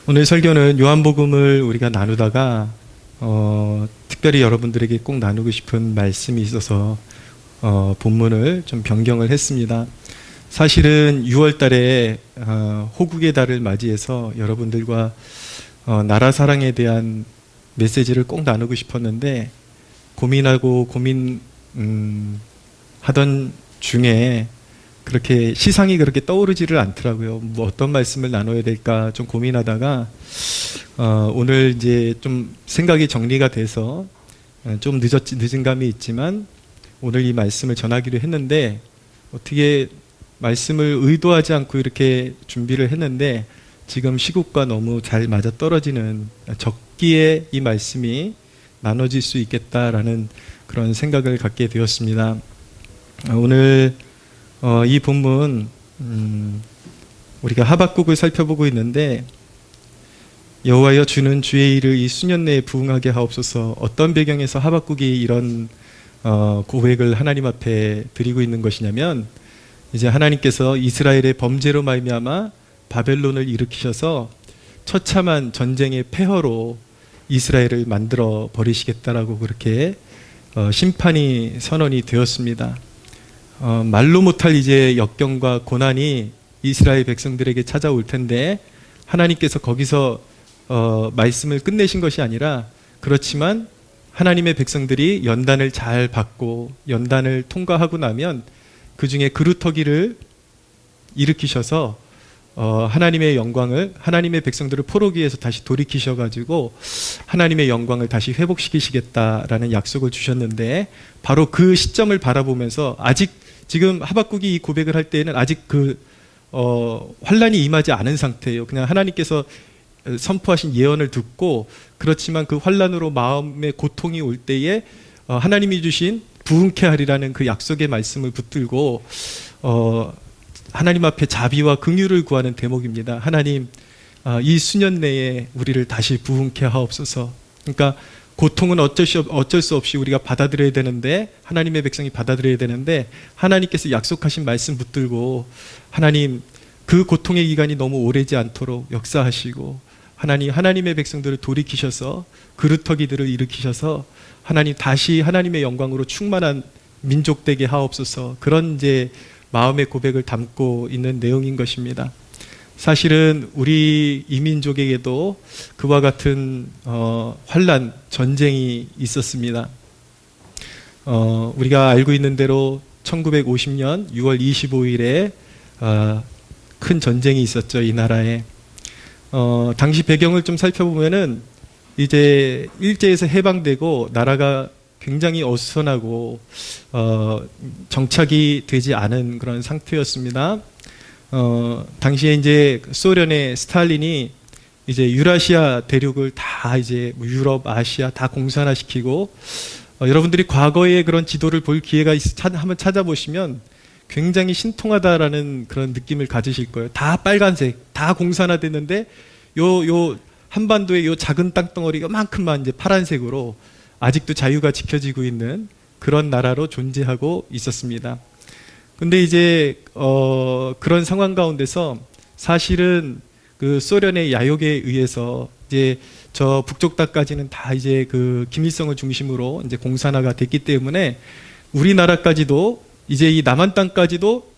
오늘 설교는 요한복음을 우리가 나누다가 특별히 여러분들에게 꼭 나누고 싶은 말씀이 있어서 본문을 좀 변경을 했습니다. 사실은 6월 달에 호국의 달을 맞이해서 여러분들과 나라 사랑에 대한 메시지를 꼭 나누고 싶었는데 고민하고 하던 중에 그렇게 시상이 그렇게 떠오르지를 않더라고요. 뭐 어떤 말씀을 나눠야 될까 좀 고민하다가 오늘 이제 좀 생각이 정리가 돼서 좀 늦은 감이 있지만 오늘 이 말씀을 전하기로 했는데 어떻게 말씀을 의도하지 않고 이렇게 준비를 했는데 지금 시국과 너무 잘 맞아 떨어지는 적기에 이 말씀이 나눠질 수 있겠다라는 그런 생각을 갖게 되었습니다. 오늘 이 본문 우리가 하박국을 살펴보고 있는데 여호와여 주는 주의 일을 이 수년 내에 부응하게 하옵소서. 어떤 배경에서 하박국이 이런 고백을 하나님 앞에 드리고 있는 것이냐면 이제 하나님께서 이스라엘의 범죄로 말미암아 바벨론을 일으키셔서 처참한 전쟁의 폐허로 이스라엘을 만들어 버리시겠다라고 그렇게 심판이 선언이 되었습니다. 말로 못할 이제 역경과 고난이 이스라엘 백성들에게 찾아올 텐데 하나님께서 거기서 말씀을 끝내신 것이 아니라 그렇지만 하나님의 백성들이 연단을 잘 받고 연단을 통과하고 나면 그 중에 그루터기를 일으키셔서 하나님의 영광을 하나님의 백성들을 포로기 위해서 다시 돌이키셔가지고 하나님의 영광을 다시 회복시키시겠다라는 약속을 주셨는데 바로 그 시점을 바라보면서 아직 지금 하박국이 이 고백을 할 때에는 아직 그 환란이 임하지 않은 상태예요. 그냥 하나님께서 선포하신 예언을 듣고 그렇지만 그 환란으로 마음의 고통이 올 때에 하나님이 주신 부흥케 하리라는 그 약속의 말씀을 붙들고 하나님 앞에 자비와 긍휼을 구하는 대목입니다. 하나님, 이 수년 내에 우리를 다시 부흥케 하옵소서. 그러니까 고통은 어쩔 수 없이 우리가 받아들여야 되는데 하나님의 백성이 받아들여야 되는데 하나님께서 약속하신 말씀 붙들고 하나님 그 고통의 기간이 너무 오래지 않도록 역사하시고 하나님의 백성들을 돌이키셔서 그루터기들을 일으키셔서 하나님 다시 하나님의 영광으로 충만한 민족 되게 하옵소서. 그런 이제 마음의 고백을 담고 있는 내용인 것입니다. 사실은 우리 이민족에게도 그와 같은 환란, 전쟁이 있었습니다. 우리가 알고 있는 대로 1950년 6월 25일에 큰 전쟁이 있었죠. 이 나라에. 당시 배경을 좀 살펴보면은 이제 일제에서 해방되고 나라가 굉장히 어수선하고 정착이 되지 않은 그런 상태였습니다. 당시에 이제 소련의 스탈린이 이제 유라시아 대륙을 다 이제 유럽, 아시아 다 공산화시키고 여러분들이 과거의 그런 지도를 볼 기회가 한번 찾아보시면 굉장히 신통하다라는 그런 느낌을 가지실 거예요. 다 빨간색, 다 공산화됐는데 요 한반도의 요 작은 땅덩어리 요만큼만 이제 파란색으로 아직도 자유가 지켜지고 있는 그런 나라로 존재하고 있었습니다. 근데 이제 그런 상황 가운데서 사실은 그 소련의 야욕에 의해서 이제 저 북쪽 땅까지는 다 이제 그 김일성을 중심으로 이제 공산화가 됐기 때문에 우리나라까지도 이제 이 남한 땅까지도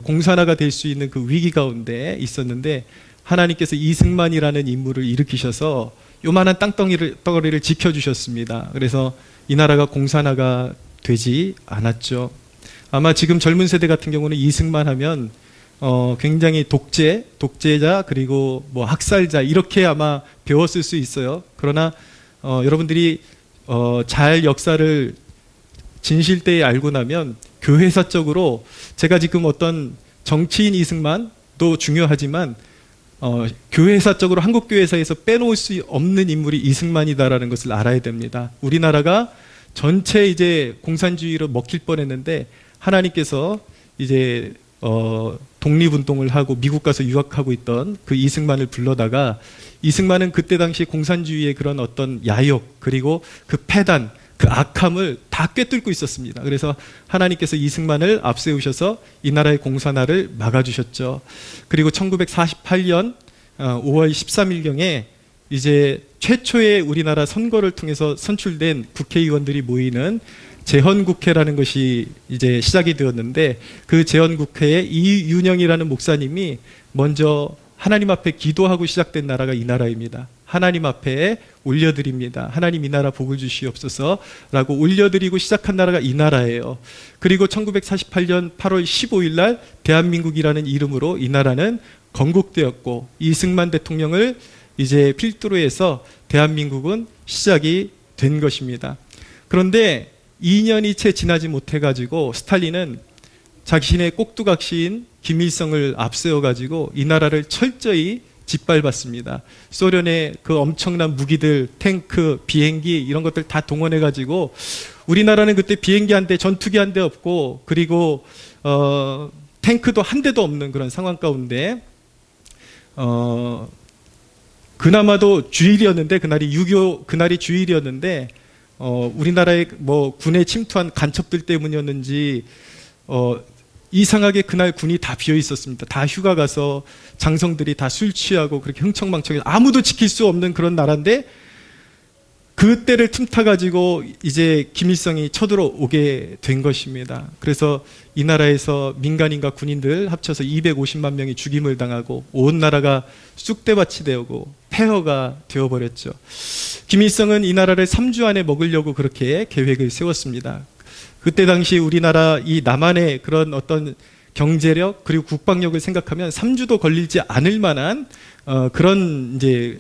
공산화가 될 수 있는 그 위기 가운데 있었는데 하나님께서 이승만이라는 인물을 일으키셔서 요만한 땅덩어리를 지켜주셨습니다. 그래서 이 나라가 공산화가 되지 않았죠. 아마 지금 젊은 세대 같은 경우는 이승만 하면 굉장히 독재자 그리고 뭐 학살자 이렇게 아마 배웠을 수 있어요. 그러나 여러분들이 잘 역사를 진실되이 알고 나면 교회사적으로 제가 지금 어떤 정치인 이승만도 중요하지만 교회사적으로 한국교회사에서 빼놓을 수 없는 인물이 이승만이다라는 것을 알아야 됩니다. 우리나라가 전체 이제 공산주의로 먹힐 뻔했는데 하나님께서 이제 독립운동을 하고 미국 가서 유학하고 있던 그 이승만을 불러다가 이승만은 그때 당시 공산주의의 그런 어떤 야욕 그리고 그 패단 그 악함을 다 꿰뚫고 있었습니다. 그래서 하나님께서 이승만을 앞세우셔서 이 나라의 공산화를 막아주셨죠. 그리고 1948년 5월 13일경에 이제 최초의 우리나라 선거를 통해서 선출된 국회의원들이 모이는 재헌국회라는 것이 이제 시작이 되었는데, 그 재헌국회에 이윤영이라는 목사님이 먼저 하나님 앞에 기도하고 시작된 나라가 이 나라입니다. 하나님 앞에 올려드립니다. 하나님 이 나라 복을 주시옵소서라고 올려드리고 시작한 나라가 이 나라예요. 그리고 1948년 8월 15일 날 대한민국이라는 이름으로 이 나라는 건국되었고, 이승만 대통령을 이제 필두로 해서 대한민국은 시작이 된 것입니다. 그런데 2년이 채 지나지 못해가지고 스탈린은 자신의 꼭두각시인 김일성을 앞세워가지고 이 나라를 철저히 짓밟았습니다. 소련의 그 엄청난 무기들, 탱크, 비행기 이런 것들 다 동원해가지고, 우리나라는 그때 비행기 한 대, 전투기 한 대 없고, 그리고 탱크도 한 대도 없는 그런 상황 가운데 그나마도 주일이었는데, 그날이 6.25 그날이 주일이었는데 우리나라의 뭐 군에 침투한 간첩들 때문이었는지 이상하게 그날 군이 다 비어 있었습니다. 다 휴가 가서 장성들이 다 술 취하고 그렇게 흥청망청해서 아무도 지킬 수 없는 그런 나라인데, 그때를 틈타 가지고 이제 김일성이 쳐들어오게 된 것입니다. 그래서 이 나라에서 민간인과 군인들 합쳐서 250만 명이 죽임을 당하고 온 나라가 쑥대밭이 되고 폐허가 되어버렸죠. 김일성은 이 나라를 3주 안에 먹으려고 그렇게 계획을 세웠습니다. 그때 당시 우리나라 이 남한의 그런 어떤 경제력 그리고 국방력을 생각하면 3주도 걸리지 않을 만한 그런 이제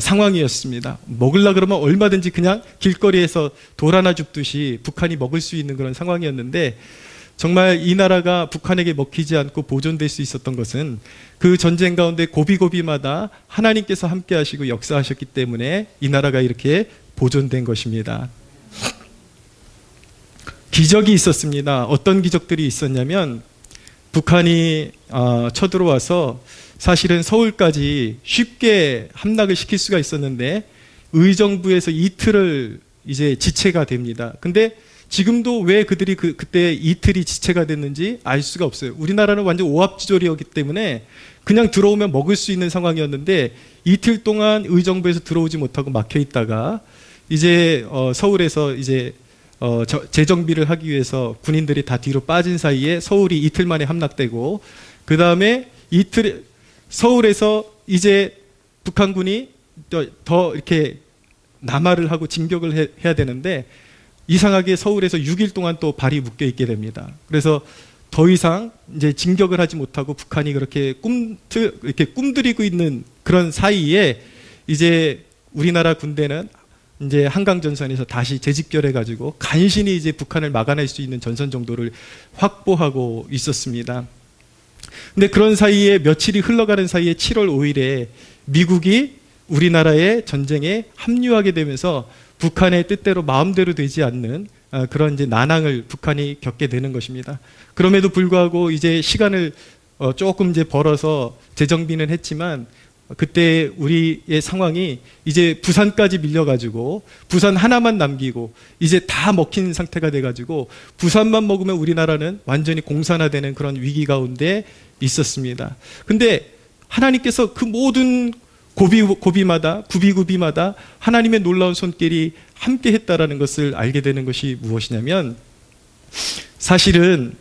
상황이었습니다. 먹으려 그러면 얼마든지 그냥 길거리에서 돌 하나 줍듯이 북한이 먹을 수 있는 그런 상황이었는데, 정말 이 나라가 북한에게 먹히지 않고 보존될 수 있었던 것은 그 전쟁 가운데 고비고비마다 하나님께서 함께 하시고 역사하셨기 때문에 이 나라가 이렇게 보존된 것입니다. 기적이 있었습니다. 어떤 기적들이 있었냐면, 북한이 쳐들어와서 사실은 서울까지 쉽게 함락을 시킬 수가 있었는데 의정부에서 이틀을 이제 지체가 됩니다. 근데 지금도 왜 그들이 그때 이틀이 지체가 됐는지 알 수가 없어요. 우리나라는 완전 오합지졸이었기 때문에 그냥 들어오면 먹을 수 있는 상황이었는데, 이틀 동안 의정부에서 들어오지 못하고 막혀 있다가 이제 서울에서 이제 재정비를 하기 위해서 군인들이 다 뒤로 빠진 사이에 서울이 이틀 만에 함락되고, 그 다음에 이틀 서울에서 이제 북한군이 더 이렇게 남하를 하고 진격을 해야 되는데, 이상하게 서울에서 6일 동안 또 발이 묶여 있게 됩니다. 그래서 더 이상 이제 진격을 하지 못하고 북한이 그렇게 이렇게 꿈들이고 있는 그런 사이에 이제 우리나라 군대는 이제 한강전선에서 다시 재집결해가지고 간신히 이제 북한을 막아낼 수 있는 전선 정도를 확보하고 있었습니다. 근데 그런 사이에 며칠이 흘러가는 사이에 7월 5일에 미국이 우리나라의 전쟁에 합류하게 되면서 북한의 뜻대로 마음대로 되지 않는 그런 이제 난항을 북한이 겪게 되는 것입니다. 그럼에도 불구하고 이제 시간을 조금 이제 벌어서 재정비는 했지만, 그때 우리의 상황이 이제 부산까지 밀려가지고 부산 하나만 남기고 이제 다 먹힌 상태가 돼가지고 부산만 먹으면 우리나라는 완전히 공산화되는 그런 위기 가운데 있었습니다. 근데 하나님께서 그 모든 고비마다 구비구비마다 하나님의 놀라운 손길이 함께 했다라는 것을 알게 되는 것이 무엇이냐면, 사실은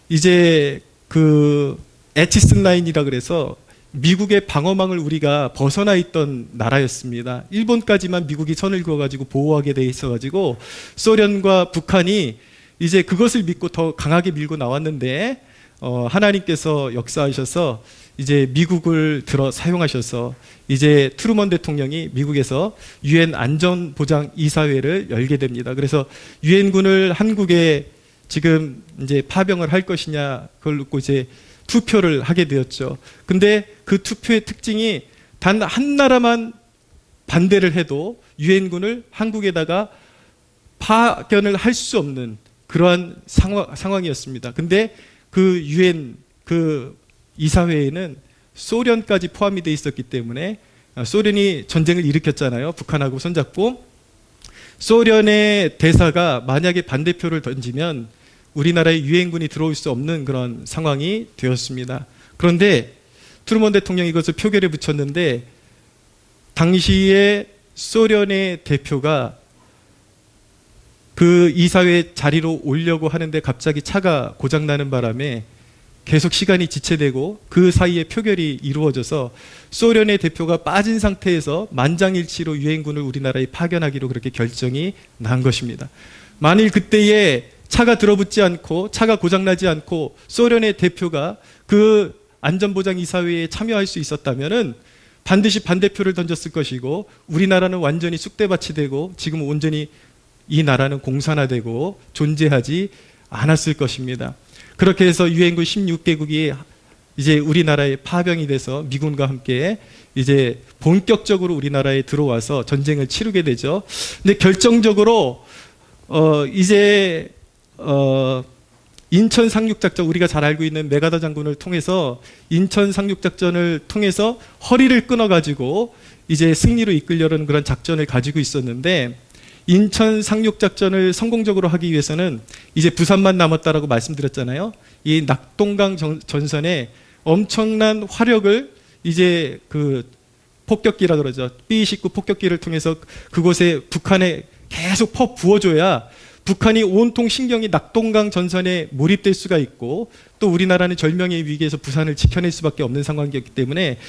이제 그 에치슨 라인이라 그래서 미국의 방어망을 우리가 벗어나 있던 나라였습니다. 일본까지만 미국이 선을 그어가지고 보호하게 돼 있어가지고 소련과 북한이 이제 그것을 믿고 더 강하게 밀고 나왔는데, 하나님께서 역사하셔서 이제 미국을 들어 사용하셔서 이제 트루먼 대통령이 미국에서 유엔 안전보장 이사회를 열게 됩니다. 그래서 유엔군을 한국에 지금 이제 파병을 할 것이냐, 그걸 놓고 이제 투표를 하게 되었죠. 근데 그 투표의 특징이 단 한 나라만 반대를 해도 유엔군을 한국에다가 파견을 할 수 없는 그러한 상황이었습니다. 근데 그 유엔 그 이사회에는 소련까지 포함이 돼 있었기 때문에, 소련이 전쟁을 일으켰잖아요. 북한하고 손잡고. 소련의 대사가 만약에 반대표를 던지면 우리나라에 유엔군이 들어올 수 없는 그런 상황이 되었습니다. 그런데 트루먼 대통령이 이것을 표결에 붙였는데 당시에 소련의 대표가 그 이사회 자리로 오려고 하는데 갑자기 차가 고장나는 바람에 계속 시간이 지체되고 그 사이에 표결이 이루어져서 소련의 대표가 빠진 상태에서 만장일치로 유엔군을 우리나라에 파견하기로 그렇게 결정이 난 것입니다. 만일 그때에 차가 들어붙지 않고 차가 고장나지 않고 소련의 대표가 그 안전보장이사회에 참여할 수 있었다면은 반드시 반대표를 던졌을 것이고 우리나라는 완전히 쑥대밭이 되고 지금 온전히 이 나라는 공산화되고 존재하지 않았을 것입니다. 그렇게 해서 유엔군 16개국이 이제 우리나라에 파병이 돼서 미군과 함께 이제 본격적으로 우리나라에 들어와서 전쟁을 치르게 되죠. 근데 결정적으로 이제 인천 상륙작전, 우리가 잘 알고 있는 메가더 장군을 통해서 인천 상륙작전을 통해서 허리를 끊어가지고 이제 승리로 이끌려는 그런 작전을 가지고 있었는데 인천 상륙작전을 성공적으로 하기 위해서는 이제 부산만 남았다라고 말씀드렸잖아요. 이 낙동강 전선에 엄청난 화력을 이제 그 폭격기라 그러죠. B-29 폭격기를 통해서 그곳에 북한에 계속 부어줘야 북한이 온통 신경이 낙동강 전선에 몰입될 수가 있고 또 우리나라는 절명의 위기에서 부산을 지켜낼 수밖에 없는 상황이었기 때문에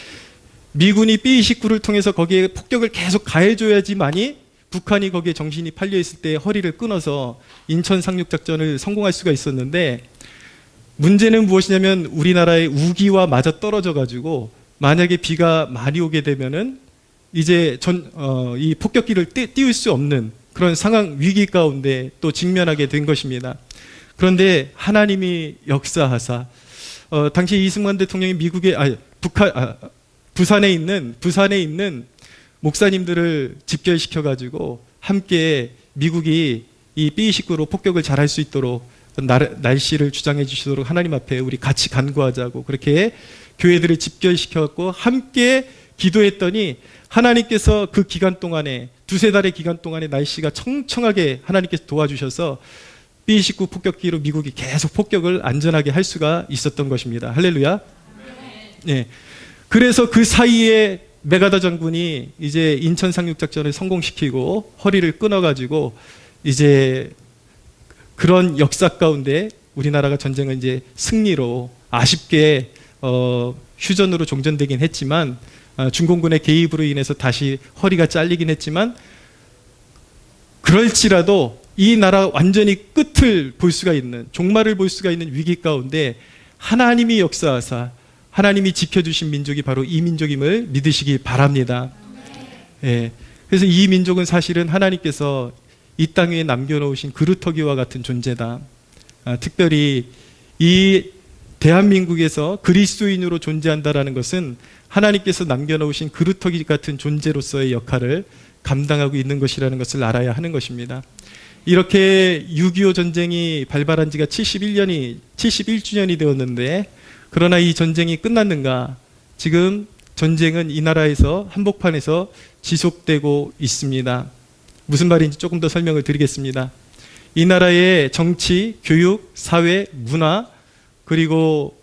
미군이 B-29를 통해서 거기에 폭격을 계속 가해줘야지만이 북한이 거기에 정신이 팔려 있을 때 허리를 끊어서 인천 상륙작전을 성공할 수가 있었는데 문제는 무엇이냐면 우리나라의 우기와 맞아 떨어져 가지고 만약에 비가 많이 오게 되면은 이제 이 폭격기를 띄울 수 없는 그런 상황 위기 가운데 또 직면하게 된 것입니다. 그런데 하나님이 역사하사 당시 이승만 대통령이 부산에 있는 목사님들을 집결시켜 가지고 함께 미국이 이 B-29로 폭격을 잘할 수 있도록 날씨를 주장해 주시도록 하나님 앞에 우리 같이 간구하자고 그렇게 교회들을 집결시켜 갖고 함께 기도했더니 하나님께서 그 기간 동안에 두세 달의 기간 동안에 날씨가 청청하게 하나님께서 도와주셔서 B-29 폭격기로 미국이 계속 폭격을 안전하게 할 수가 있었던 것입니다. 할렐루야. 네. 그래서 그 사이에 메가더 장군이 이제 인천 상륙작전을 성공시키고 허리를 끊어가지고 이제 그런 역사 가운데 우리나라가 전쟁을 이제 승리로 아쉽게 휴전으로 종전되긴 했지만 중공군의 개입으로 인해서 다시 허리가 잘리긴 했지만 그럴지라도 이 나라 완전히 끝을 볼 수가 있는 종말을 볼 수가 있는 위기 가운데 하나님이 역사하사 하나님이 지켜주신 민족이 바로 이 민족임을 믿으시기 바랍니다. 예. 그래서 이 민족은 사실은 하나님께서 이 땅 위에 남겨놓으신 그루터기와 같은 존재다. 특별히 이 대한민국에서 그리스도인으로 존재한다라는 것은 하나님께서 남겨놓으신 그루터기 같은 존재로서의 역할을 감당하고 있는 것이라는 것을 알아야 하는 것입니다. 이렇게 6.25 전쟁이 발발한 지가 71주년이 되었는데 그러나 이 전쟁이 끝났는가? 지금 전쟁은 이 나라에서 한복판에서 지속되고 있습니다. 무슨 말인지 조금 더 설명을 드리겠습니다. 이 나라의 정치, 교육, 사회, 문화 그리고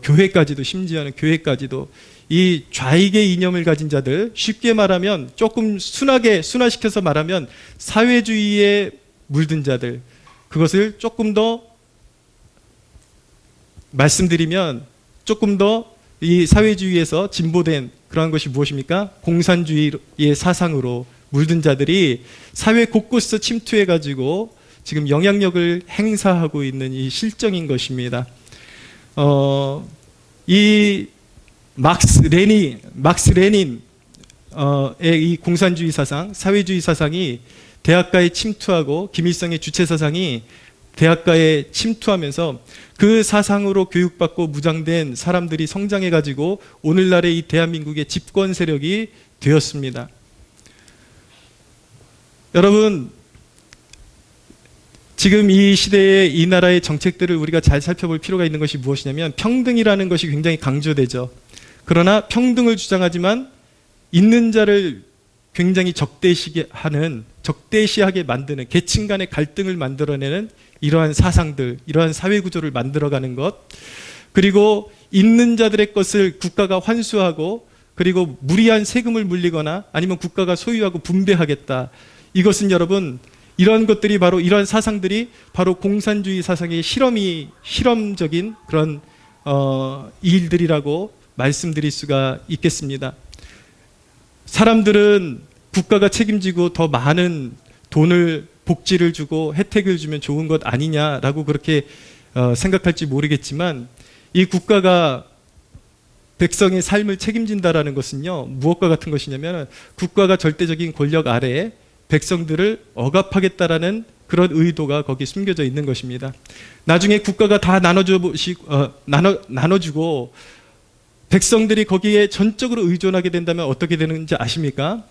교회까지도 심지어는 교회까지도 이 좌익의 이념을 가진 자들 쉽게 말하면 조금 순화시켜서 말하면 사회주의에 물든 자들 그것을 조금 더 말씀드리면 조금 더 이 사회주의에서 진보된 그러한 것이 무엇입니까? 공산주의의 사상으로 물든 자들이 사회 곳곳에서 침투해가지고 지금 영향력을 행사하고 있는 이 실정인 것입니다. 이 막스 레닌의 이 공산주의 사상, 사회주의 사상이 대학가에 침투하고 김일성의 주체 사상이 대학가에 침투하면서 그 사상으로 교육받고 무장된 사람들이 성장해가지고 오늘날의 이 대한민국의 집권 세력이 되었습니다. 여러분, 지금 이 시대에 이 나라의 정책들을 우리가 잘 살펴볼 필요가 있는 것이 무엇이냐면 평등이라는 것이 굉장히 강조되죠. 그러나 평등을 주장하지만 있는 자를 굉장히 적대시하게 만드는 계층 간의 갈등을 만들어내는 이러한 사상들, 이러한 사회 구조를 만들어가는 것 그리고 있는 자들의 것을 국가가 환수하고 그리고 무리한 세금을 물리거나 아니면 국가가 소유하고 분배하겠다. 이것은 여러분 이런 것들이 바로 이러한 사상들이 바로 공산주의 사상의 실험적인 그런 일들이라고 말씀드릴 수가 있겠습니다. 사람들은 국가가 책임지고 더 많은 돈을 복지를 주고 혜택을 주면 좋은 것 아니냐라고 그렇게 생각할지 모르겠지만 이 국가가 백성의 삶을 책임진다라는 것은요 무엇과 같은 것이냐면 국가가 절대적인 권력 아래에 백성들을 억압하겠다라는 그런 의도가 거기 숨겨져 있는 것입니다. 나중에 국가가 다 나눠주고 백성들이 거기에 전적으로 의존하게 된다면 어떻게 되는지 아십니까?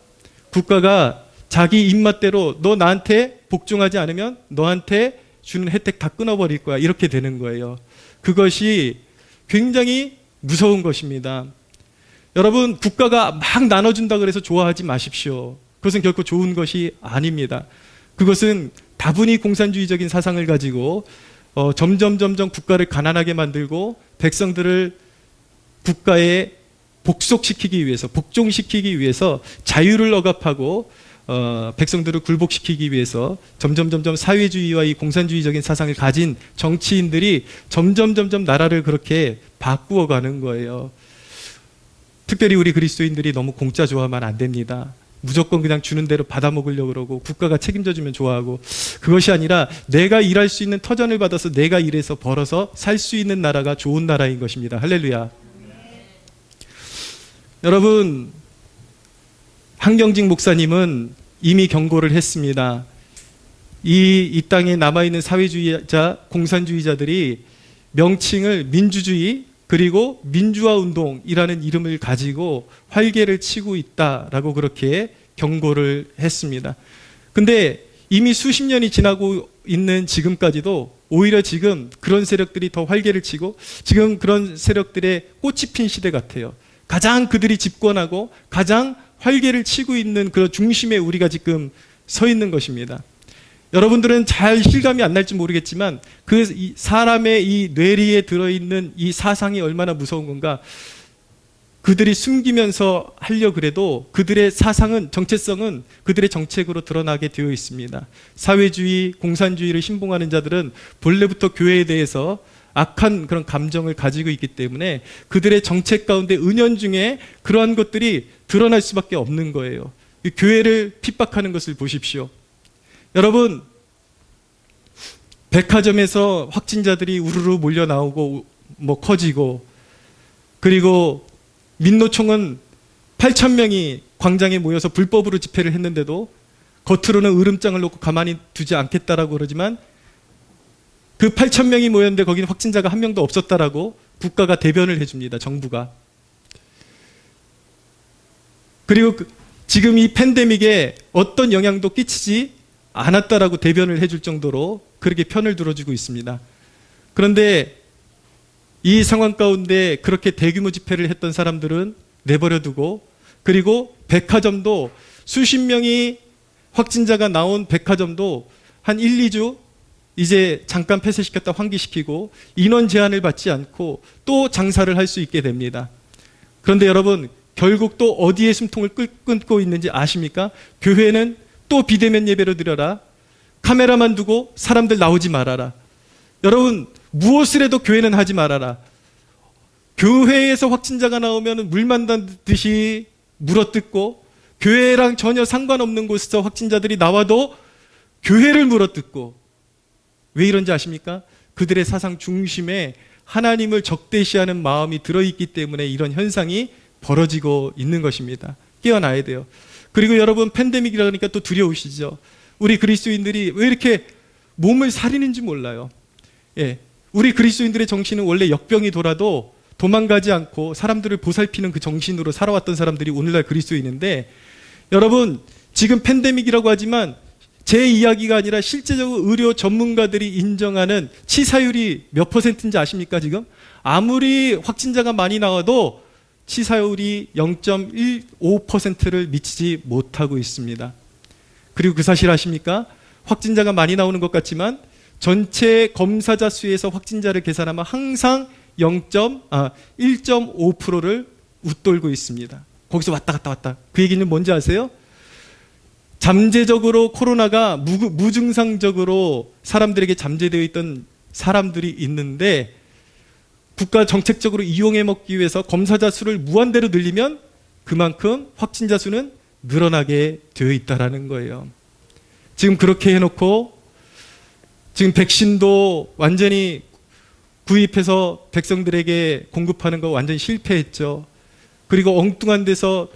국가가 자기 입맛대로 너 나한테 복종하지 않으면 너한테 주는 혜택 다 끊어버릴 거야. 이렇게 되는 거예요. 그것이 굉장히 무서운 것입니다. 여러분 국가가 막 나눠준다 그래서 좋아하지 마십시오. 그것은 결코 좋은 것이 아닙니다. 그것은 다분히 공산주의적인 사상을 가지고 점점 국가를 가난하게 만들고 백성들을 국가에 복속시키기 위해서 복종시키기 위해서 자유를 억압하고 백성들을 굴복시키기 위해서 점점 사회주의와 이 공산주의적인 사상을 가진 정치인들이 점점 나라를 그렇게 바꾸어가는 거예요. 특별히 우리 그리스도인들이 너무 공짜 좋아하면 안 됩니다. 무조건 그냥 주는 대로 받아먹으려고 그러고 국가가 책임져주면 좋아하고 그것이 아니라 내가 일할 수 있는 터전을 받아서 내가 일해서 벌어서 살 수 있는 나라가 좋은 나라인 것입니다. 할렐루야. 여러분 한경직 목사님은 이미 경고를 했습니다. 이 땅에 남아있는 사회주의자, 공산주의자들이 명칭을 민주주의 그리고 민주화운동이라는 이름을 가지고 활개를 치고 있다라고 그렇게 경고를 했습니다. 근데 이미 수십 년이 지나고 있는 지금까지도 오히려 지금 그런 세력들이 더 활개를 치고 지금 그런 세력들의 꽃이 핀 시대 같아요. 가장 그들이 집권하고 가장 활개를 치고 있는 그 중심에 우리가 지금 서 있는 것입니다. 여러분들은 잘 실감이 안 날지 모르겠지만 그 사람의 이 뇌리에 들어있는 이 사상이 얼마나 무서운 건가. 그들이 숨기면서 하려고 그래도 그들의 사상은 정체성은 그들의 정책으로 드러나게 되어 있습니다. 사회주의, 공산주의를 신봉하는 자들은 본래부터 교회에 대해서 악한 그런 감정을 가지고 있기 때문에 그들의 정책 가운데 은연중에 그러한 것들이 드러날 수밖에 없는 거예요. 이 교회를 핍박하는 것을 보십시오. 여러분 백화점에서 확진자들이 우르르 몰려 나오고 커지고 그리고 민노총은 8,000명이 광장에 모여서 불법으로 집회를 했는데도 겉으로는 으름장을 놓고 가만히 두지 않겠다라고 그러지만 그 8,000명이 모였는데 거기는 확진자가 한 명도 없었다라고 국가가 대변을 해줍니다. 정부가. 그리고 지금 이 팬데믹에 어떤 영향도 끼치지 않았다라고 대변을 해줄 정도로 그렇게 편을 들어주고 있습니다. 그런데 이 상황 가운데 그렇게 대규모 집회를 했던 사람들은 내버려두고 그리고 백화점도 수십 명이 확진자가 나온 백화점도 한 1, 2주 이제 잠깐 폐쇄시켰다 환기시키고 인원 제한을 받지 않고 또 장사를 할 수 있게 됩니다. 그런데 여러분 결국 또 어디에 숨통을 끊고 있는지 아십니까? 교회는 또 비대면 예배로 드려라. 카메라만 두고 사람들 나오지 말아라. 여러분 무엇을 해도 교회는 하지 말아라. 교회에서 확진자가 나오면 물 만나듯이 물어뜯고 교회랑 전혀 상관없는 곳에서 확진자들이 나와도 교회를 물어뜯고 왜 이런지 아십니까? 그들의 사상 중심에 하나님을 적대시하는 마음이 들어있기 때문에 이런 현상이 벌어지고 있는 것입니다. 깨어나야 돼요. 그리고 여러분 팬데믹이라 그러니까 또 두려우시죠? 우리 그리스도인들이 왜 이렇게 몸을 사리는지 몰라요. 예, 우리 그리스도인들의 정신은 원래 역병이 돌아도 도망가지 않고 사람들을 보살피는 그 정신으로 살아왔던 사람들이 오늘날 그리스도인인데 여러분 지금 팬데믹이라고 하지만 제 이야기가 아니라 실제적으로 의료 전문가들이 인정하는 치사율이 몇 %인지 아십니까 지금? 아무리 확진자가 많이 나와도 치사율이 0.15%를 미치지 못하고 있습니다. 그리고 그 사실 아십니까? 확진자가 많이 나오는 것 같지만 전체 검사자 수에서 확진자를 계산하면 항상 1.5%를 웃돌고 있습니다. 거기서 왔다 갔다 왔다. 그 얘기는 뭔지 아세요? 잠재적으로 코로나가 무증상적으로 사람들에게 잠재되어 있던 사람들이 있는데 국가 정책적으로 이용해 먹기 위해서 검사자 수를 무한대로 늘리면 그만큼 확진자 수는 늘어나게 되어 있다는 거예요. 지금 그렇게 해놓고 지금 백신도 완전히 구입해서 백성들에게 공급하는 거 완전히 실패했죠. 그리고 엉뚱한 데서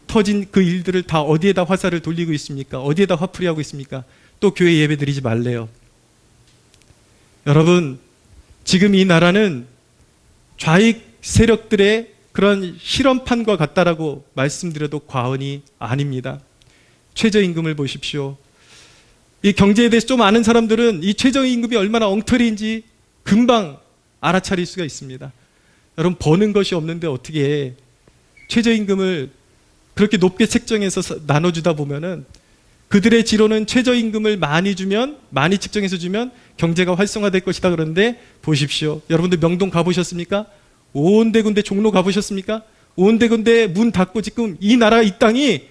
터진 그 일들을 다 어디에다 화살을 돌리고 있습니까? 어디에다 화풀이하고 있습니까? 또 교회 예배 드리지 말래요. 여러분, 지금 이 나라는 좌익 세력들의 그런 실험판과 같다라고 말씀드려도 과언이 아닙니다. 최저임금을 보십시오. 이 경제에 대해서 좀 아는 사람들은 이 최저임금이 얼마나 엉터리인지 금방 알아차릴 수가 있습니다. 여러분, 버는 것이 없는데 어떻게 최저임금을 그렇게 높게 책정해서 나눠주다 보면은 그들의 지론은 최저임금을 많이 주면, 많이 측정해서 주면 경제가 활성화될 것이다. 그런데 보십시오. 여러분들 명동 가보셨습니까? 온데군데 종로 가보셨습니까? 온데군데 문 닫고 지금 이 나라, 이 땅이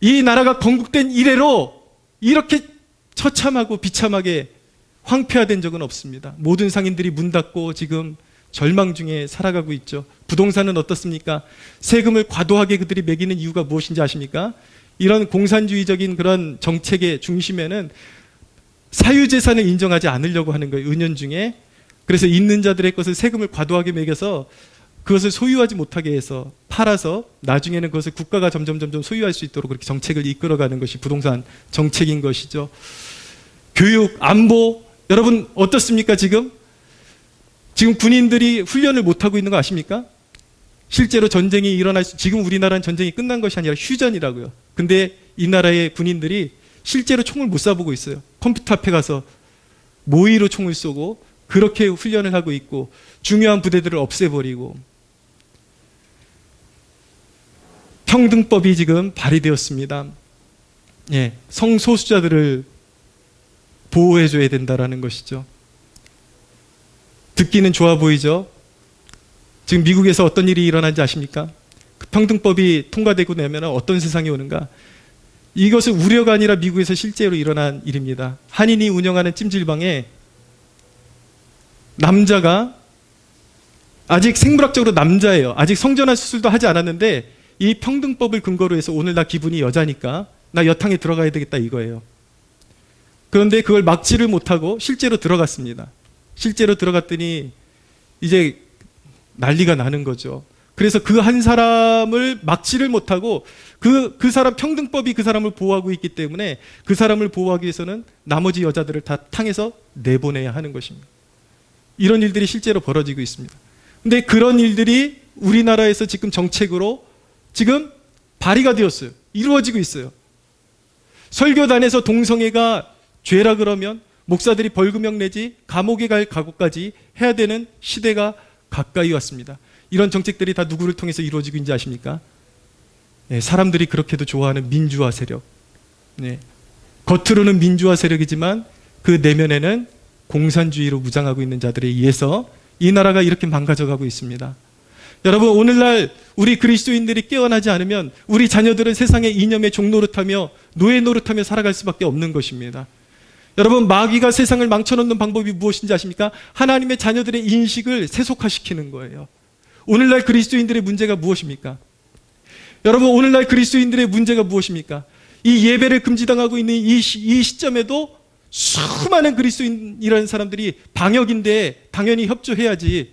이 나라가 건국된 이래로 이렇게 처참하고 비참하게 황폐화된 적은 없습니다. 모든 상인들이 문 닫고 지금 절망 중에 살아가고 있죠. 부동산은 어떻습니까? 세금을 과도하게 그들이 매기는 이유가 무엇인지 아십니까? 이런 공산주의적인 그런 정책의 중심에는 사유재산을 인정하지 않으려고 하는 거예요. 은연중에. 그래서 있는 자들의 것을 세금을 과도하게 매겨서 그것을 소유하지 못하게 해서 팔아서 나중에는 그것을 국가가 점점 소유할 수 있도록 그렇게 정책을 이끌어가는 것이 부동산 정책인 것이죠. 교육, 안보, 여러분 어떻습니까? 지금 군인들이 훈련을 못하고 있는 거 아십니까? 실제로 전쟁이 지금 우리나라는 전쟁이 끝난 것이 아니라 휴전이라고요. 근데 이 나라의 군인들이 실제로 총을 못 쏴보고 있어요. 컴퓨터 앞에 가서 모의로 총을 쏘고 그렇게 훈련을 하고 있고 중요한 부대들을 없애버리고 평등법이 지금 발의되었습니다. 예, 성소수자들을 보호해줘야 된다는 것이죠. 듣기는 좋아 보이죠? 지금 미국에서 어떤 일이 일어난지 아십니까? 그 평등법이 통과되고 나면 어떤 세상이 오는가? 이것은 우려가 아니라 미국에서 실제로 일어난 일입니다. 한인이 운영하는 찜질방에 남자가 아직 생물학적으로 남자예요. 아직 성전환 수술도 하지 않았는데 이 평등법을 근거로 해서 오늘 나 기분이 여자니까 나 여탕에 들어가야 되겠다 이거예요. 그런데 그걸 막지를 못하고 실제로 들어갔습니다. 실제로 들어갔더니 이제 난리가 나는 거죠. 그래서 그 한 사람을 막지를 못하고 그 사람 평등법이 그 사람을 보호하고 있기 때문에 그 사람을 보호하기 위해서는 나머지 여자들을 다 탕에서 내보내야 하는 것입니다. 이런 일들이 실제로 벌어지고 있습니다. 근데 그런 일들이 우리나라에서 지금 정책으로 지금 발의가 되었어요. 이루어지고 있어요. 설교단에서 동성애가 죄라 그러면 목사들이 벌금형 내지 감옥에 갈 각오까지 해야 되는 시대가 가까이 왔습니다. 이런 정책들이 다 누구를 통해서 이루어지고 있는지 아십니까? 네, 사람들이 그렇게도 좋아하는 민주화 세력. 네, 겉으로는 민주화 세력이지만 그 내면에는 공산주의로 무장하고 있는 자들에 의해서 이 나라가 이렇게 망가져가고 있습니다. 여러분, 오늘날 우리 그리스도인들이 깨어나지 않으면 우리 자녀들은 세상의 이념의 종노릇하며 노예 노릇하며 살아갈 수밖에 없는 것입니다. 여러분, 마귀가 세상을 망쳐놓는 방법이 무엇인지 아십니까? 하나님의 자녀들의 인식을 세속화시키는 거예요. 오늘날 그리스도인들의 문제가 무엇입니까? 여러분, 오늘날 그리스도인들의 문제가 무엇입니까? 이 예배를 금지당하고 있는 이 시점에도 수많은 그리스도인이라는 사람들이 방역인데 당연히 협조해야지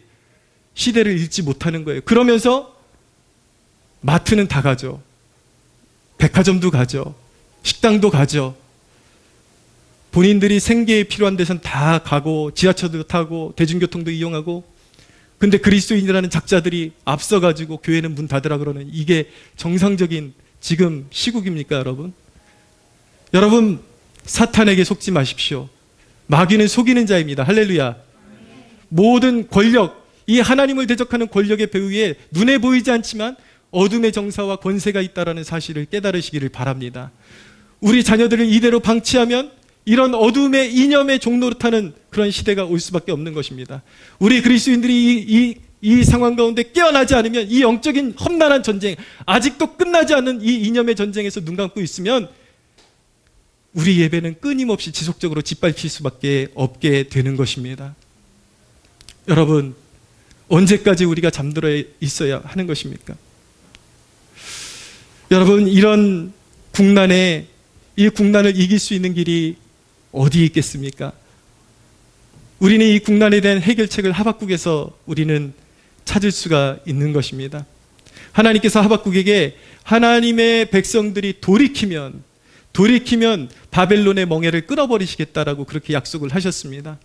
시대를 잃지 못하는 거예요. 그러면서 마트는 다 가죠. 백화점도 가죠. 식당도 가죠. 본인들이 생계에 필요한 데선 다 가고 지하철도 타고 대중교통도 이용하고, 근데 그리스도인이라는 작자들이 앞서가지고 교회는 문 닫으라 그러는 이게 정상적인 지금 시국입니까, 여러분? 여러분, 사탄에게 속지 마십시오. 마귀는 속이는 자입니다. 할렐루야. 모든 권력, 이 하나님을 대적하는 권력의 배후에 눈에 보이지 않지만 어둠의 정사와 권세가 있다는 사실을 깨달으시기를 바랍니다. 우리 자녀들을 이대로 방치하면 이런 어둠의 이념의 종노릇하는 그런 시대가 올 수밖에 없는 것입니다. 우리 그리스도인들이 이 상황 가운데 깨어나지 않으면 이 영적인 험난한 전쟁, 아직도 끝나지 않은 이 이념의 전쟁에서 눈 감고 있으면 우리 예배는 끊임없이 지속적으로 짓밟힐 수밖에 없게 되는 것입니다. 여러분, 언제까지 우리가 잠들어 있어야 하는 것입니까? 여러분, 이런 이 국난을 이길 수 있는 길이 어디 있겠습니까? 우리는 이 국난에 대한 해결책을 하박국에서 우리는 찾을 수가 있는 것입니다. 하나님께서 하박국에게 하나님의 백성들이 돌이키면 바벨론의 멍에를 끊어버리시겠다라고 그렇게 약속을 하셨습니다.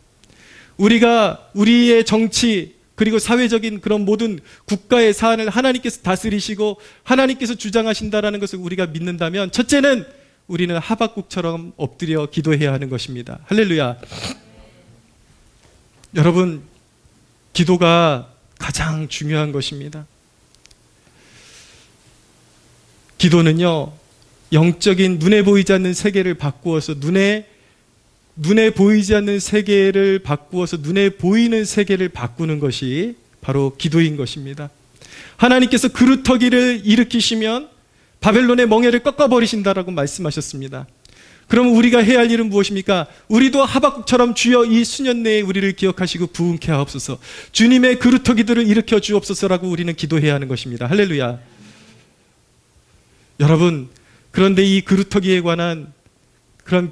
우리가 우리의 정치 그리고 사회적인 그런 모든 국가의 사안을 하나님께서 다스리시고 하나님께서 주장하신다라는 것을 우리가 믿는다면, 첫째는 우리는 하박국처럼 엎드려 기도해야 하는 것입니다. 할렐루야. 여러분, 기도가 가장 중요한 것입니다. 기도는요, 영적인 눈에 보이지 않는 세계를 바꾸어서 눈에 보이지 않는 세계를 바꾸어서 눈에 보이는 세계를 바꾸는 것이 바로 기도인 것입니다. 하나님께서 그루터기를 일으키시면 바벨론의 멍에를 꺾어버리신다라고 말씀하셨습니다. 그럼 우리가 해야 할 일은 무엇입니까? 우리도 하박국처럼 주여 이 수년 내에 우리를 기억하시고 부흥케 하옵소서, 주님의 그루터기들을 일으켜 주옵소서라고 우리는 기도해야 하는 것입니다. 할렐루야. 여러분, 그런데 이 그루터기에 관한 그런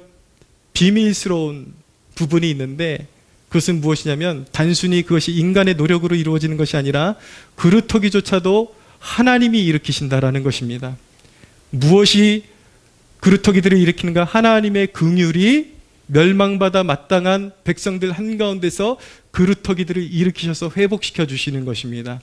비밀스러운 부분이 있는데, 그것은 무엇이냐면 단순히 그것이 인간의 노력으로 이루어지는 것이 아니라 그루터기조차도 하나님이 일으키신다라는 것입니다. 무엇이 그루터기들을 일으키는가? 하나님의 긍휼이 멸망받아 마땅한 백성들 한가운데서 그루터기들을 일으키셔서 회복시켜 주시는 것입니다.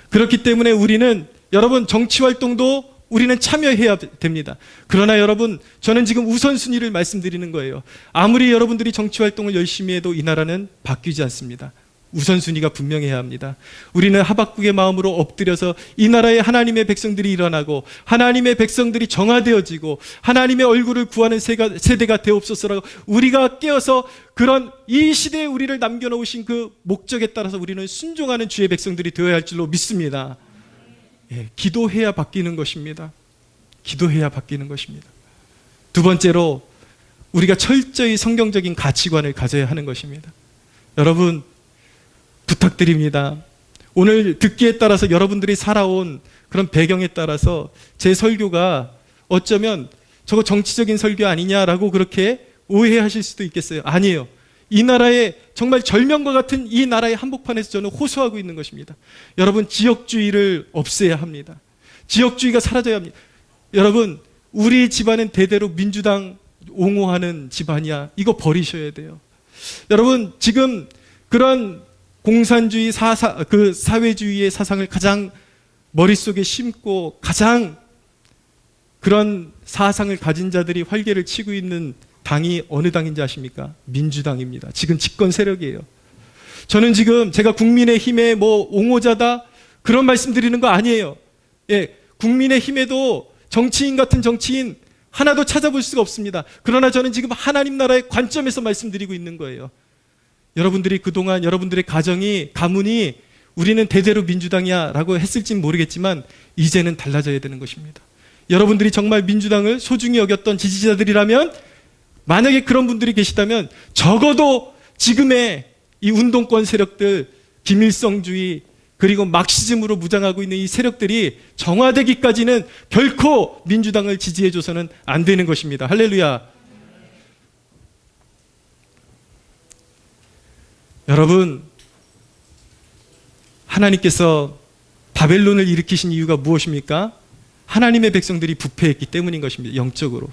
그렇기 때문에 우리는, 여러분, 정치활동도 우리는 참여해야 됩니다. 그러나 여러분, 저는 지금 우선순위를 말씀드리는 거예요. 아무리 여러분들이 정치활동을 열심히 해도 이 나라는 바뀌지 않습니다. 우선순위가 분명해야 합니다. 우리는 하박국의 마음으로 엎드려서 이 나라에 하나님의 백성들이 일어나고 하나님의 백성들이 정화되어지고 하나님의 얼굴을 구하는 세대가 되옵소서라고 우리가 깨어서 그런 이 시대에 우리를 남겨놓으신 그 목적에 따라서 우리는 순종하는 주의 백성들이 되어야 할 줄로 믿습니다. 예, 기도해야 바뀌는 것입니다. 기도해야 바뀌는 것입니다. 두 번째로, 우리가 철저히 성경적인 가치관을 가져야 하는 것입니다. 여러분, 부탁드립니다. 오늘 듣기에 따라서 여러분들이 살아온 그런 배경에 따라서 제 설교가 어쩌면 저거 정치적인 설교 아니냐라고 그렇게 오해하실 수도 있겠어요. 아니에요. 이 나라의 정말 절명과 같은 이 나라의 한복판에서 저는 호소하고 있는 것입니다. 여러분, 지역주의를 없애야 합니다. 지역주의가 사라져야 합니다. 여러분, 우리 집안은 대대로 민주당 옹호하는 집안이야. 이거 버리셔야 돼요. 여러분, 지금 그런 공산주의 사회주의의 사상을 가장 머릿속에 심고 가장 그런 사상을 가진 자들이 활개를 치고 있는 당이 어느 당인지 아십니까? 민주당입니다. 지금 집권 세력이에요. 저는 지금 제가 국민의힘의 옹호자다 그런 말씀 드리는 거 아니에요. 예, 국민의힘에도 정치인 같은 정치인 하나도 찾아볼 수가 없습니다. 그러나 저는 지금 하나님 나라의 관점에서 말씀드리고 있는 거예요. 여러분들이 그동안 여러분들의 가문이 우리는 대대로 민주당이야 라고 했을진 모르겠지만 이제는 달라져야 되는 것입니다. 여러분들이 정말 민주당을 소중히 여겼던 지지자들이라면, 만약에 그런 분들이 계시다면 적어도 지금의 이 운동권 세력들, 김일성주의 그리고 막시즘으로 무장하고 있는 이 세력들이 정화되기까지는 결코 민주당을 지지해줘서는 안 되는 것입니다. 할렐루야. 여러분, 하나님께서 바벨론을 일으키신 이유가 무엇입니까? 하나님의 백성들이 부패했기 때문인 것입니다. 영적으로.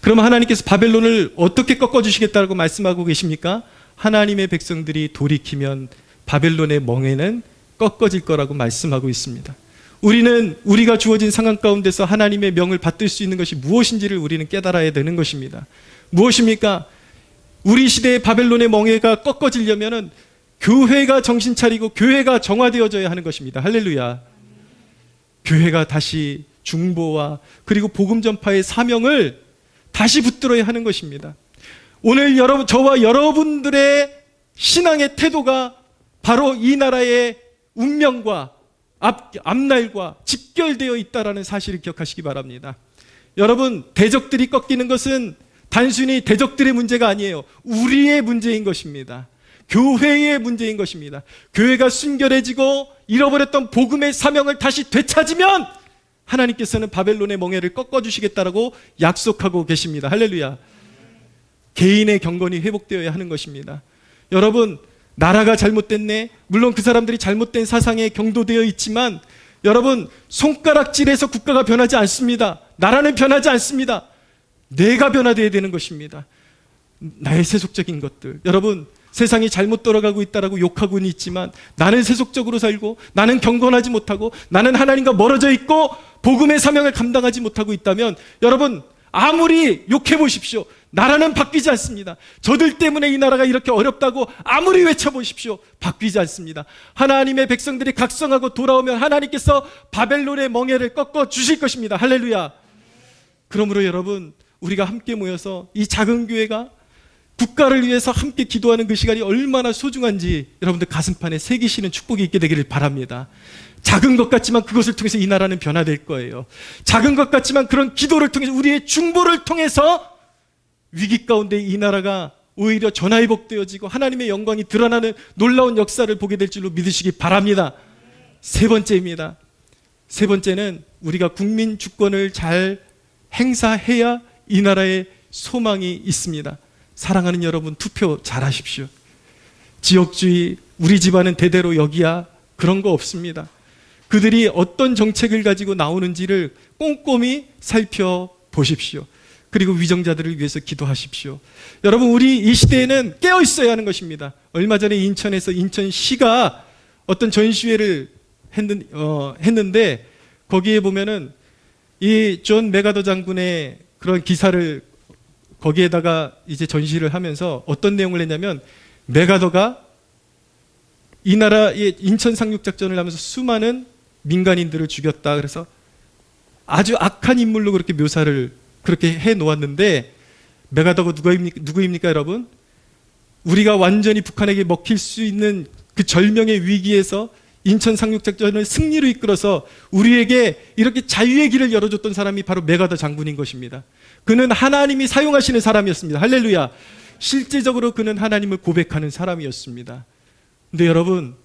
그러면 하나님께서 바벨론을 어떻게 꺾어주시겠다고 말씀하고 계십니까? 하나님의 백성들이 돌이키면 바벨론의 멍에는 꺾어질 거라고 말씀하고 있습니다. 우리는 우리가 주어진 상황 가운데서 하나님의 명을 받들 수 있는 것이 무엇인지를 우리는 깨달아야 되는 것입니다. 무엇입니까? 우리 시대의 바벨론의 멍에가 꺾어지려면 교회가 정신 차리고 교회가 정화되어져야 하는 것입니다. 할렐루야. 교회가 다시 중보와 그리고 복음 전파의 사명을 다시 붙들어야 하는 것입니다. 오늘 저와 여러분들의 신앙의 태도가 바로 이 나라의 운명과 앞날과 직결되어 있다는 사실을 기억하시기 바랍니다. 여러분, 대적들이 꺾이는 것은 단순히 대적들의 문제가 아니에요. 우리의 문제인 것입니다. 교회의 문제인 것입니다. 교회가 순결해지고 잃어버렸던 복음의 사명을 다시 되찾으면 하나님께서는 바벨론의 멍에를 꺾어주시겠다라고 약속하고 계십니다. 할렐루야. 개인의 경건이 회복되어야 하는 것입니다. 여러분, 나라가 잘못됐네. 물론 그 사람들이 잘못된 사상에 경도되어 있지만 여러분, 손가락질해서 국가가 변하지 않습니다. 나라는 변하지 않습니다. 내가 변화되어야 되는 것입니다. 나의 세속적인 것들. 여러분, 세상이 잘못 돌아가고 있다라고 욕하고는 있지만 나는 세속적으로 살고 나는 경건하지 못하고 나는 하나님과 멀어져 있고 복음의 사명을 감당하지 못하고 있다면 여러분, 아무리 욕해 보십시오. 나라는 바뀌지 않습니다. 저들 때문에 이 나라가 이렇게 어렵다고 아무리 외쳐보십시오. 바뀌지 않습니다. 하나님의 백성들이 각성하고 돌아오면 하나님께서 바벨론의 멍에를 꺾어 주실 것입니다. 할렐루야. 그러므로 여러분, 우리가 함께 모여서 이 작은 교회가 국가를 위해서 함께 기도하는 그 시간이 얼마나 소중한지 여러분들 가슴판에 새기시는 축복이 있게 되기를 바랍니다. 작은 것 같지만 그것을 통해서 이 나라는 변화될 거예요. 작은 것 같지만 그런 기도를 통해서 우리의 중보를 통해서 위기 가운데 이 나라가 오히려 전화위복되어지고 하나님의 영광이 드러나는 놀라운 역사를 보게 될 줄로 믿으시기 바랍니다. 세 번째입니다. 세 번째는 우리가 국민 주권을 잘 행사해야 이 나라에 소망이 있습니다. 사랑하는 여러분, 투표 잘하십시오. 지역주의, 우리 집안은 대대로 여기야, 그런 거 없습니다. 그들이 어떤 정책을 가지고 나오는지를 꼼꼼히 살펴보십시오. 그리고 위정자들을 위해서 기도하십시오. 여러분, 우리 이 시대에는 깨어 있어야 하는 것입니다. 얼마 전에 인천에서 인천시가 어떤 전시회를 했는데 거기에 보면은 이 존 메가더 장군의 그런 기사를 거기에다가 이제 전시를 하면서 어떤 내용을 했냐면, 메가더가 이 나라의 인천 상륙작전을 하면서 수많은 민간인들을 죽였다. 그래서 아주 악한 인물로 그렇게 묘사를 그렇게 해 놓았는데, 메가더가 누구입니까 여러분? 우리가 완전히 북한에게 먹힐 수 있는 그 절명의 위기에서 인천 상륙작전을 승리로 이끌어서 우리에게 이렇게 자유의 길을 열어줬던 사람이 바로 메가더 장군인 것입니다. 그는 하나님이 사용하시는 사람이었습니다. 할렐루야. 실제적으로 그는 하나님을 고백하는 사람이었습니다. 근데 여러분,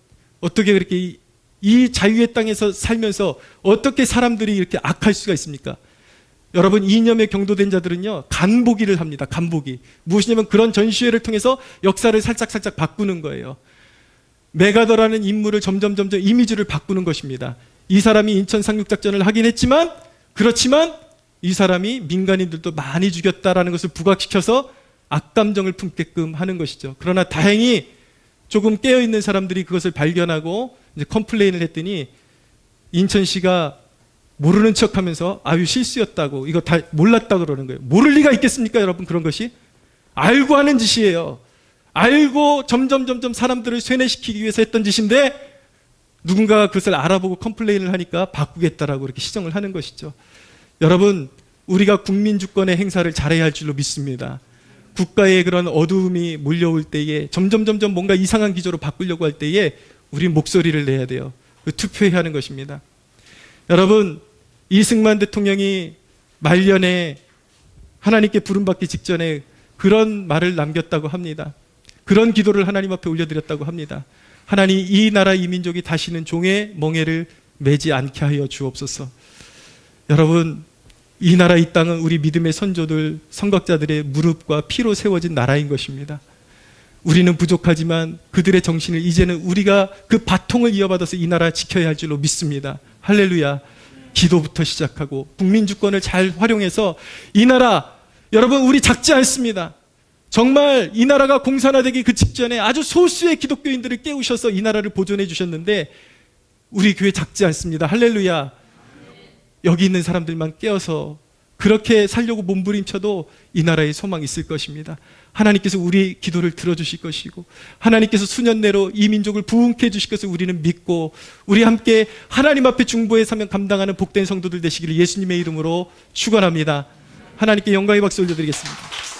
어떻게 그렇게 이 자유의 땅에서 살면서 어떻게 사람들이 이렇게 악할 수가 있습니까? 여러분, 이념에 경도된 자들은요, 간보기를 합니다. 간보기. 무엇이냐면 그런 전시회를 통해서 역사를 살짝 바꾸는 거예요. 메가더라는 인물을 점점 이미지를 바꾸는 것입니다. 이 사람이 인천 상륙작전을 하긴 했지만, 그렇지만 이 사람이 민간인들도 많이 죽였다라는 것을 부각시켜서 악감정을 품게끔 하는 것이죠. 그러나 다행히 조금 깨어있는 사람들이 그것을 발견하고 이제 컴플레인을 했더니 인천시가 모르는 척하면서 아유 실수였다고, 이거 다 몰랐다고 그러는 거예요. 모를 리가 있겠습니까 여러분? 그런 것이 알고 하는 짓이에요. 알고 점점 사람들을 쇠뇌시키기 위해서 했던 짓인데 누군가가 그것을 알아보고 컴플레인을 하니까 바꾸겠다라고 이렇게 시정을 하는 것이죠. 여러분, 우리가 국민주권의 행사를 잘해야 할 줄로 믿습니다. 국가의 그런 어두움이 몰려올 때에 점점 뭔가 이상한 기조로 바꾸려고 할 때에 우리 목소리를 내야 돼요. 투표해야 하는 것입니다. 여러분, 이승만 대통령이 말년에 하나님께 부름받기 직전에 그런 말을 남겼다고 합니다. 그런 기도를 하나님 앞에 올려드렸다고 합니다. 하나님, 이 나라 이 민족이 다시는 종의 멍에를 매지 않게 하여 주옵소서. 여러분, 이 나라 이 땅은 우리 믿음의 선조들, 선각자들의 무릎과 피로 세워진 나라인 것입니다. 우리는 부족하지만 그들의 정신을 이제는 우리가 그 바통을 이어받아서 이 나라 지켜야 할 줄로 믿습니다. 할렐루야. 기도부터 시작하고 국민주권을 잘 활용해서 이 나라, 여러분, 우리 작지 않습니다. 정말 이 나라가 공산화되기 그 직전에 아주 소수의 기독교인들을 깨우셔서 이 나라를 보존해 주셨는데 우리 교회 작지 않습니다. 할렐루야. 여기 있는 사람들만 깨어서 그렇게 살려고 몸부림쳐도 이 나라에 소망이 있을 것입니다. 하나님께서 우리 기도를 들어주실 것이고 하나님께서 수년 내로 이 민족을 부흥케 해주실 것을 우리는 믿고 우리 함께 하나님 앞에 중보의 사명 감당하는 복된 성도들 되시기를 예수님의 이름으로 축원합니다. 하나님께 영광의 박수 올려드리겠습니다.